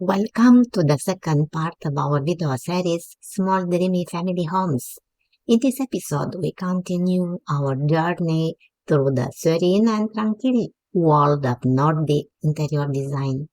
Welcome to the second part of our video series, Small Dreamy Family Homes. In this episode, we continue our journey through the serene and tranquil world of Nordic interior design.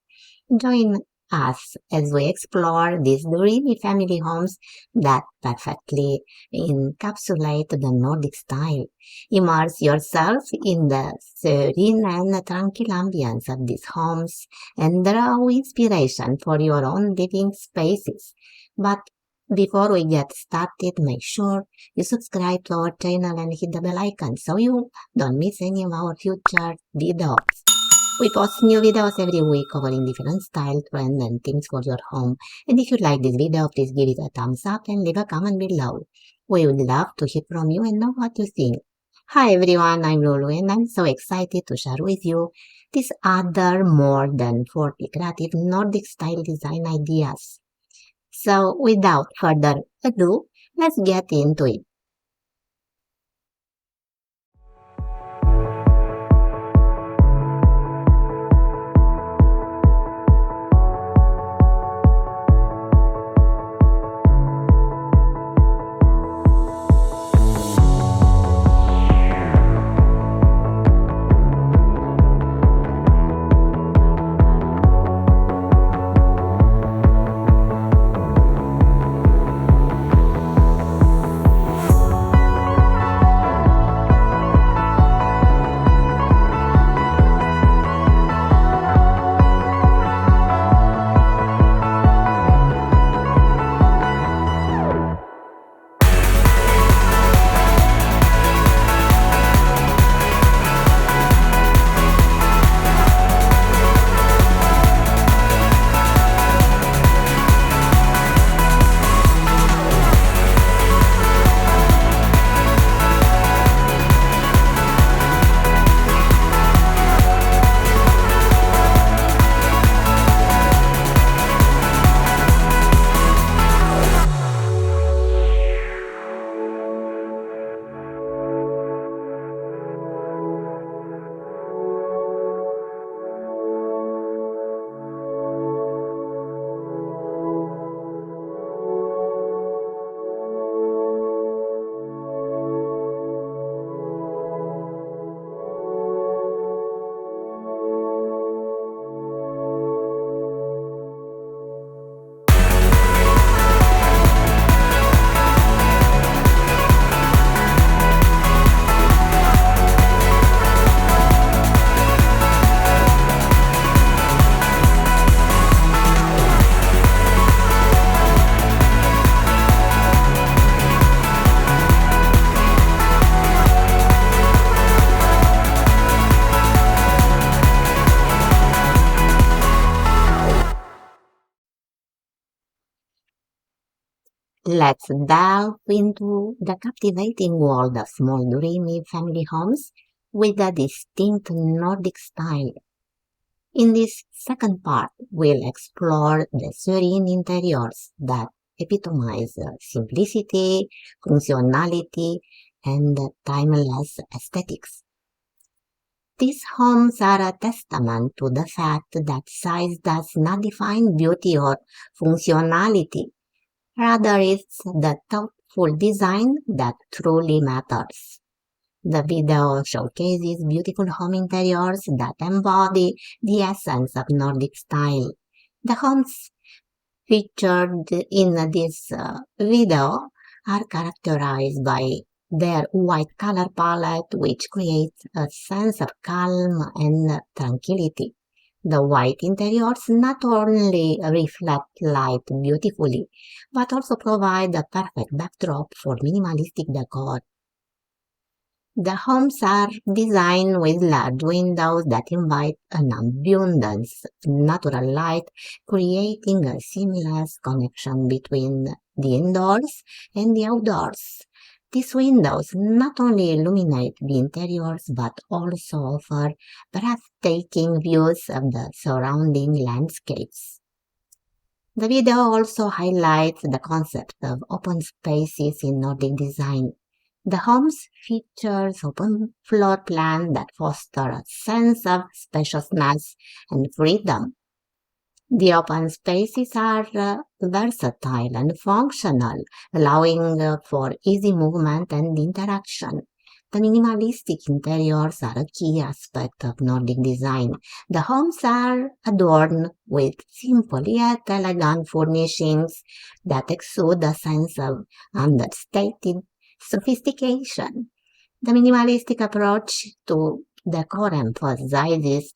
Join us as we explore these dreamy family homes that perfectly encapsulate the Nordic style. Immerse yourself in the serene and tranquil ambience of these homes and draw inspiration for your own living spaces. But before we get started, make sure you subscribe to our channel and hit the bell icon so you don't miss any of our future videos. We post new videos every week covering different style, trends, and themes for your home. And if you like this video, please give it a thumbs up and leave a comment below. We would love to hear from you and know what you think. Hi everyone, I'm Lulu and I'm so excited to share with you these other more than 40 creative Nordic style design ideas. So without further ado, let's get into it. Let's delve into the captivating world of small dreamy family homes with a distinct Nordic style. In this second part, we'll explore the serene interiors that epitomize simplicity, functionality, and timeless aesthetics. These homes are a testament to the fact that size does not define beauty or functionality. Rather, it's the thoughtful design that truly matters. The video showcases beautiful home interiors that embody the essence of Nordic style. The homes featured in this video are characterized by their white color palette, which creates a sense of calm and tranquility. The white interiors not only reflect light beautifully, but also provide a perfect backdrop for minimalistic decor. The homes are designed with large windows that invite an abundance of natural light, creating a seamless connection between the indoors and the outdoors. These windows not only illuminate the interiors but also offer breathtaking views of the surrounding landscapes. The video also highlights the concept of open spaces in Nordic design. The homes features open floor plans that foster a sense of spaciousness and freedom. The open spaces are versatile and functional, allowing for easy movement and interaction. The minimalistic interiors are a key aspect of Nordic design. The homes are adorned with simple yet elegant furnishings that exude a sense of understated sophistication. The minimalistic approach to decor emphasizes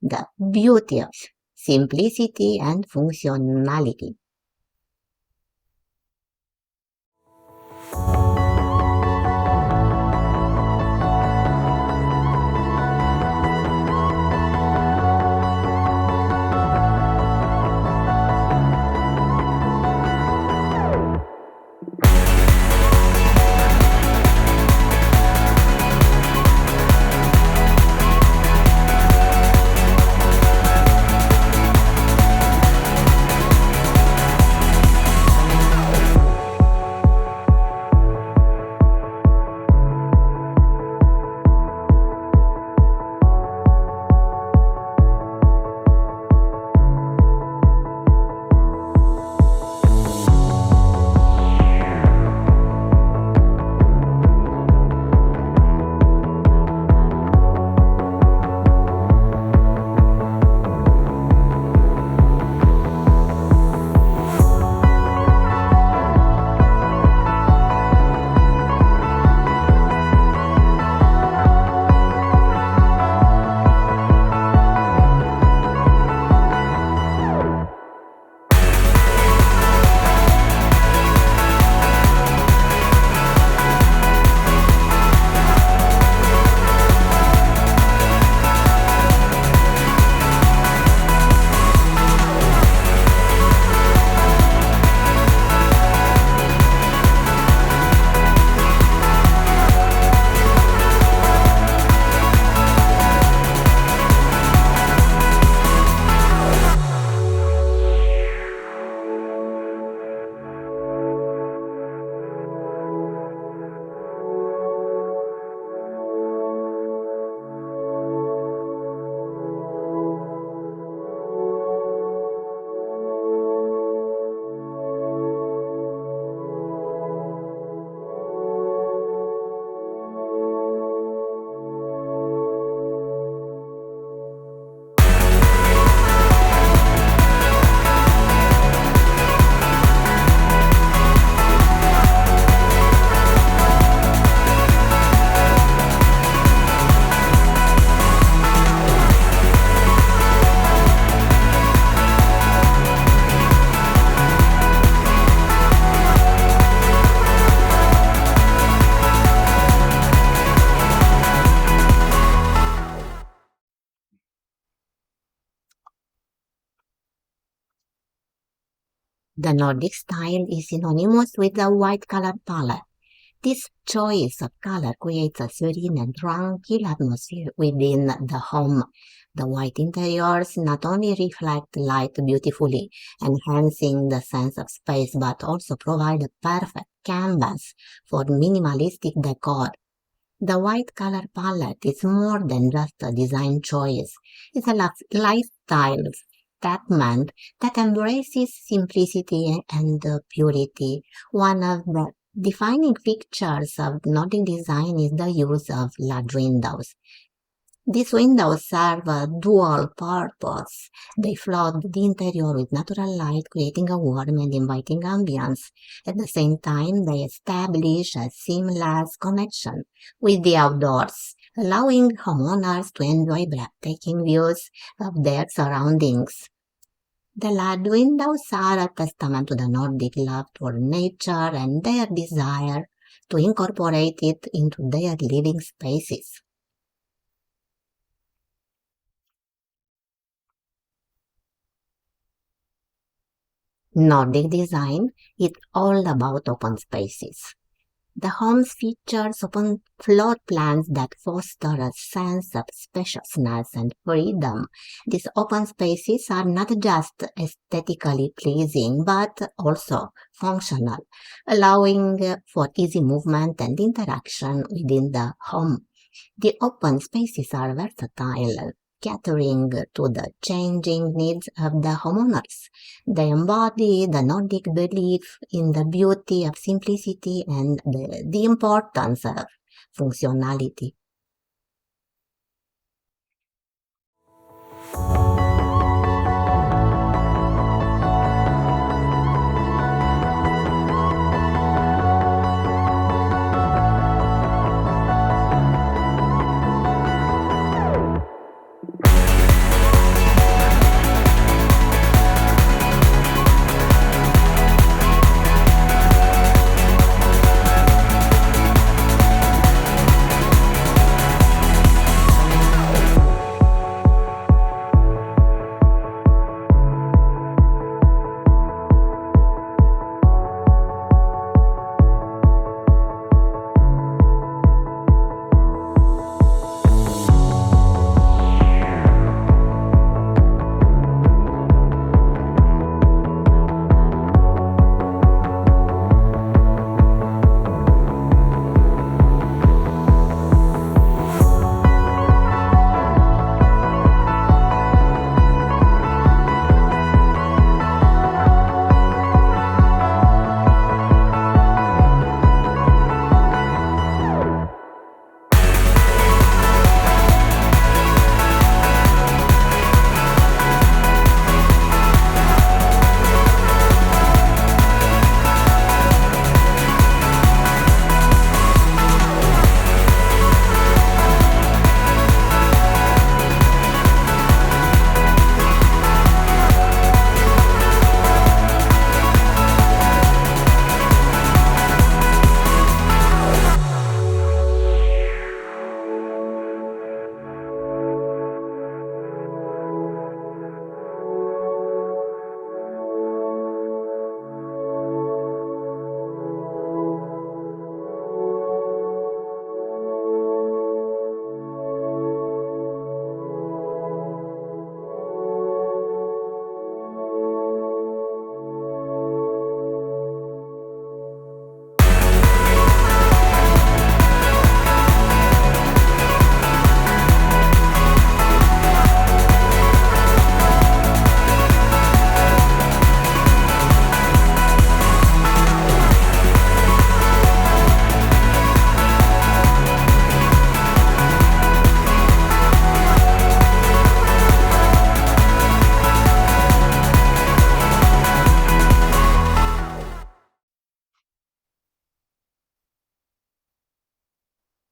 the beauty of simplicity and functionality. The Nordic style is synonymous with the white color palette. This choice of color creates a serene and tranquil atmosphere within the home. The white interiors not only reflect light beautifully, enhancing the sense of space, but also provide a perfect canvas for minimalistic decor. The white color palette is more than just a design choice. It's a lifestyle statement that embraces simplicity and purity. One of the defining features of Nordic design is the use of large windows. These windows serve a dual purpose. They flood the interior with natural light, creating a warm and inviting ambience. At the same time, they establish a seamless connection with the outdoors, allowing homeowners to enjoy breathtaking views of their surroundings. The large windows are a testament to the Nordic love for nature and their desire to incorporate it into their living spaces. Nordic design is all about open spaces. The homes features open floor plans that foster a sense of spaciousness and freedom. These open spaces are not just aesthetically pleasing but also functional, allowing for easy movement and interaction within the home. The open spaces are versatile. catering to the changing needs of the homeowners. They embody the Nordic belief in the beauty of simplicity and the importance of functionality.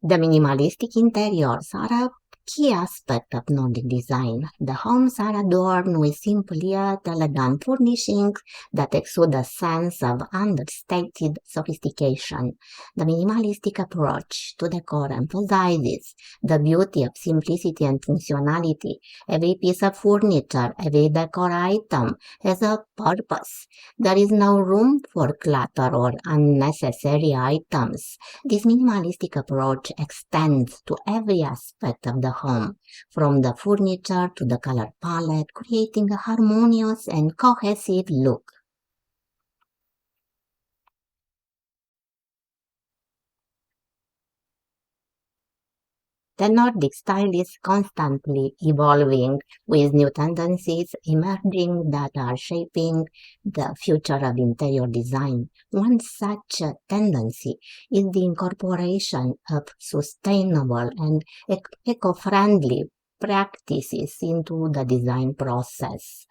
The minimalistic interiors are a key aspect of Nordic design. The homes are adorned with simple yet elegant furnishings that exude a sense of understated sophistication. The minimalistic approach to decor emphasizes the beauty of simplicity and functionality. Every piece of furniture, every decor item has a purpose. There is no room for clutter or unnecessary items. This minimalistic approach extends to every aspect of the home, from the furniture to the color palette, creating a harmonious and cohesive look. The Nordic style is constantly evolving, with new tendencies emerging that are shaping the future of interior design. One such tendency is the incorporation of sustainable and eco-friendly practices into the design process.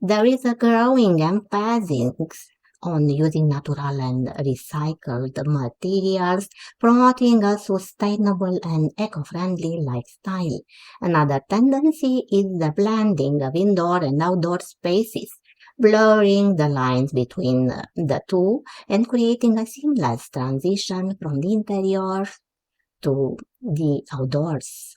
There is a growing emphasis on using natural and recycled materials, promoting a sustainable and eco-friendly lifestyle. Another tendency is the blending of indoor and outdoor spaces, blurring the lines between the two and creating a seamless transition from the interior to the outdoors.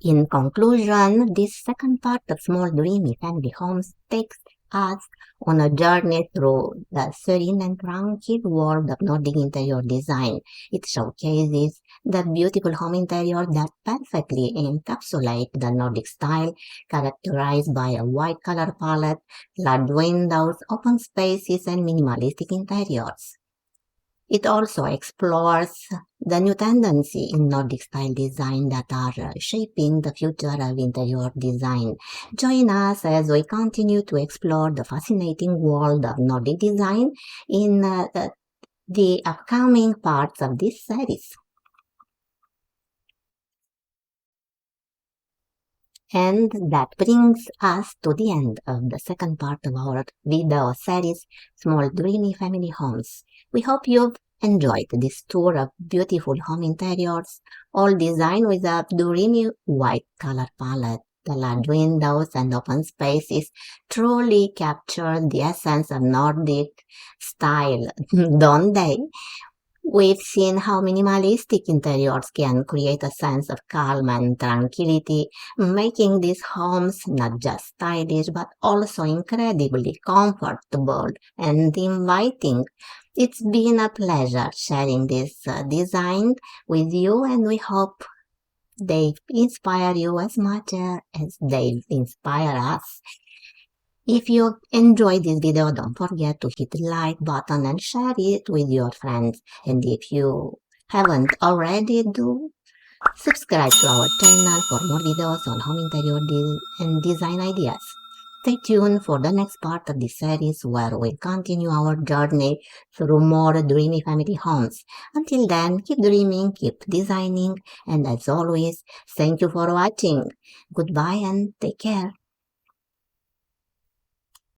In conclusion, this second part of Small Dreamy Family Homes takes us on a journey through the serene and tranquil world of Nordic interior design. It showcases the beautiful home interior that perfectly encapsulate the Nordic style, characterized by a wide color palette, large windows, open spaces, and minimalistic interiors. It also explores the new tendency in Nordic style design that are shaping the future of interior design. Join us as we continue to explore the fascinating world of Nordic design in the upcoming parts of this series. And that brings us to the end of the second part of our video series, Small Dreamy Family Homes. We hope you've enjoyed this tour of beautiful home interiors, all designed with a dreamy white color palette. The large windows and open spaces truly capture the essence of Nordic style, don't they? We've seen how minimalistic interiors can create a sense of calm and tranquility, making these homes not just stylish but also incredibly comfortable and inviting. It's been a pleasure sharing this design with you, and we hope they inspire you as much as they inspire us. If you enjoyed this video, don't forget to hit the like button and share it with your friends. And if you haven't already, do subscribe to our channel for more videos on home interior and design ideas. Stay tuned for the next part of this series where we'll continue our journey through more dreamy family homes. Until then, keep dreaming, keep designing, and as always, thank you for watching. Goodbye and take care.